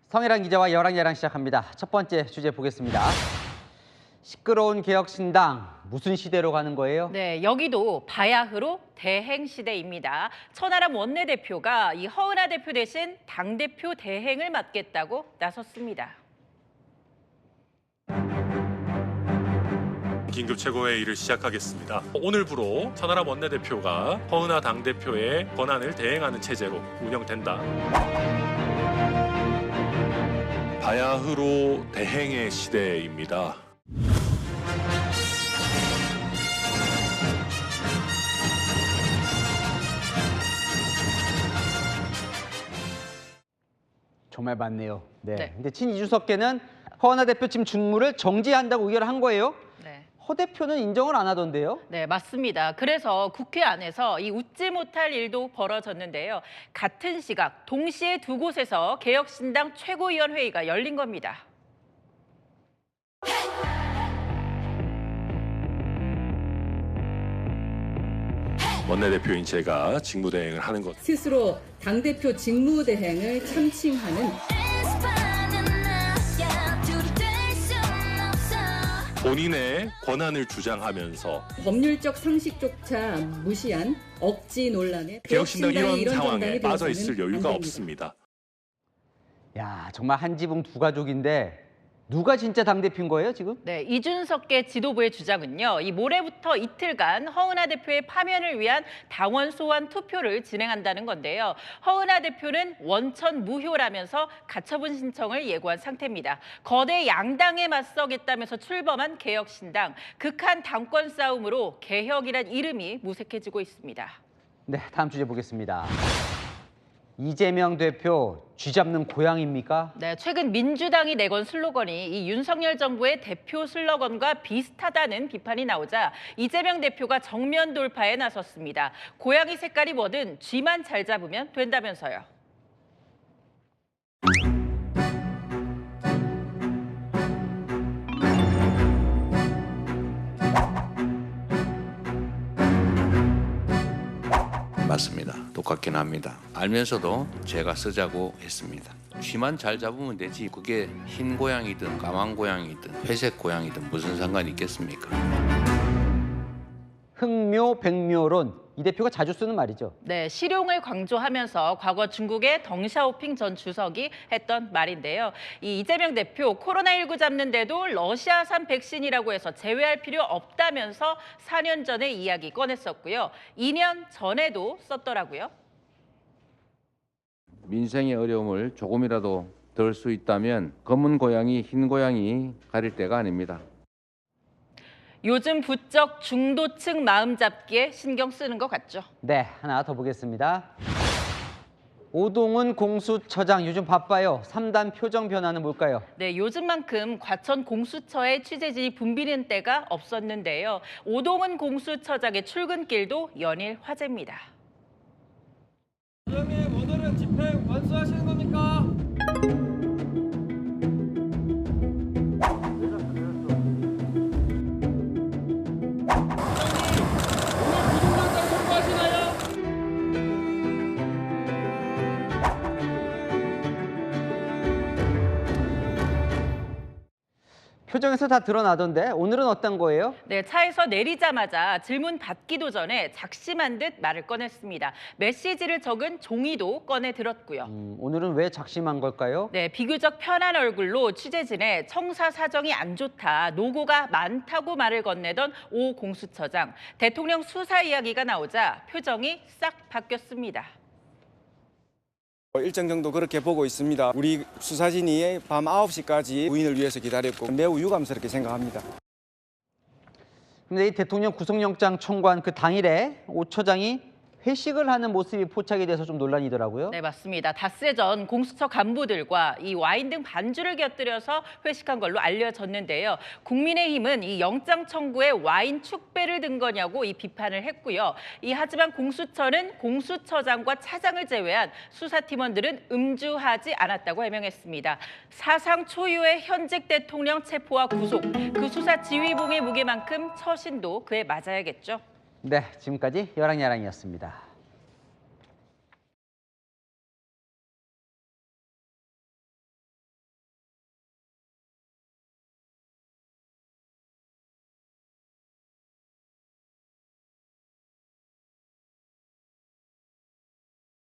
성일환 기자와 여랑야랑 시작합니다. 첫 번째 주제 보겠습니다. 시끄러운 개혁신당, 무슨 시대로 가는 거예요? 네, 여기도 바야흐로 대행 시대입니다. 천하람 원내대표가 이 허은하 대표 대신 당대표 대행을 맡겠다고 나섰습니다. 긴급 최고회의를 시작하겠습니다. 오늘부로 천하람 원내대표가 허은하 당대표의 권한을 대행하는 체제로 운영된다. 바야흐로 대행의 시대입니다. 정말 많네요. 네. 근데 친이준석계는 허은하 대표 지금 직무를 정지한다고 의결을 한 거예요? 네. 허 대표는 인정을 안 하던데요? 네, 맞습니다. 그래서 국회 안에서 이 웃지 못할 일도 벌어졌는데요. 같은 시각, 동시에 두 곳에서 개혁신당 최고위원회의가 열린 겁니다. 원내대표인 제가 직무대행을 하는 것. 스스로 당대표 직무대행을 참칭하는 본인의 권한을 주장하면서 법률적 상식조차 무시한 억지 논란에 개혁신당 이런 정당이 상황에 빠져 있을 되어서는 안 여유가 됩니다. 없습니다. 야, 정말 한 지붕 두 가족인데 누가 진짜 당대표인 거예요, 지금? 네, 이준석계 지도부의 주장은요. 이 모레부터 이틀간 허은하 대표의 파면을 위한 당원 소환 투표를 진행한다는 건데요. 허은하 대표는 원천 무효라면서 가처분 신청을 예고한 상태입니다. 거대 양당에 맞서겠다면서 출범한 개혁신당. 극한 당권 싸움으로 개혁이란 이름이 무색해지고 있습니다. 네, 다음 주제 보겠습니다. 이재명 대표 쥐잡는 고양입니까? 네, 최근 민주당이 내건 슬로건이 이 윤석열 정부의 대표 슬로건과 비슷하다는 비판이 나오자 이재명 대표가 정면 돌파에 나섰습니다. 고양이 색깔이 뭐든 쥐만 잘 잡으면 된다면서요. 맞습니다. 똑같긴 합니다. 알면서도 제가 쓰자고 했습니다. 쥐만 잘 잡으면 되지. 그게 흰 고양이든 까만 고양이든 회색 고양이든 무슨 상관이 있겠습니까? 흑묘, 백묘론, 이 대표가 자주 쓰는 말이죠. 네, 실용을 강조하면서 과거 중국의 덩샤오핑 전 주석이 했던 말인데요. 이 이재명 대표 코로나19 잡는데도 러시아산 백신이라고 해서 제외할 필요 없다면서 4년 전에 이야기 꺼냈었고요. 2년 전에도 썼더라고요. 민생의 어려움을 조금이라도 덜 수 있다면 검은 고양이, 흰 고양이 가릴 때가 아닙니다. 요즘 부쩍 중도층 마음 잡기에 신경 쓰는 것 같죠. 네, 하나 더 보겠습니다. 오동훈 공수처장 요즘 바빠요. 3단 표정 변화는 뭘까요? 네, 요즘만큼 과천 공수처의 취재진이 붐비는 때가 없었는데요. 오동훈 공수처장의 출근길도 연일 화제입니다. 수장님, 오늘은 집행 완수하시는 겁니까? 표정에서 다 드러나던데 오늘은 어떤 거예요? 네, 차에서 내리자마자 질문 받기도 전에 작심한 듯 말을 꺼냈습니다. 메시지를 적은 종이도 꺼내 들었고요. 오늘은 왜 작심한 걸까요? 네, 비교적 편한 얼굴로 취재진에 청사 사정이 안 좋다, 노고가 많다고 말을 건네던 오 공수처장. 대통령 수사 이야기가 나오자 표정이 싹 바뀌었습니다. 일정 정도 그렇게 보고 있습니다. 우리 수사진이 밤 9시까지 부인을 위해서 기다렸고 매우 유감스럽게 생각합니다. 근데 이 대통령 구속영장 청구한 그 당일에 오 처장이 회식을 하는 모습이 포착이 돼서 좀 논란이더라고요. 네, 맞습니다. 닷새 전 공수처 간부들과 이 와인 등 반주를 곁들여서 회식한 걸로 알려졌는데요. 국민의힘은 이 영장 청구에 와인 축배를 든 거냐고 이 비판을 했고요. 하지만 공수처는 공수처장과 차장을 제외한 수사팀원들은 음주하지 않았다고 해명했습니다. 사상 초유의 현직 대통령 체포와 구속, 그 수사 지휘봉의 무게만큼 처신도 그에 맞아야겠죠. 네, 지금까지 여랑야랑이었습니다.